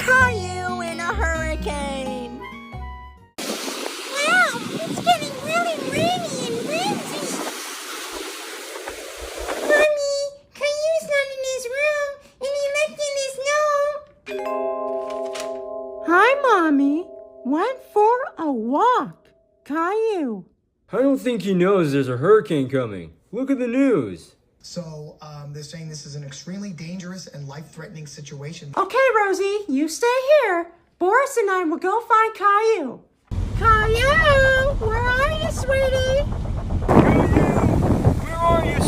Caillou in a hurricane. Wow, it's getting really rainy and windy. Mommy, Caillou's not in his room, and he left in his note. Hi, Mommy. Went for a walk. Caillou. I don't think he knows there's a hurricane coming. Look at the news. So they're saying this is an extremely dangerous and life-threatening situation. Okay, Rosie, you stay here. Boris and I will go find Caillou. Caillou, where are you, sweetie? Where are you,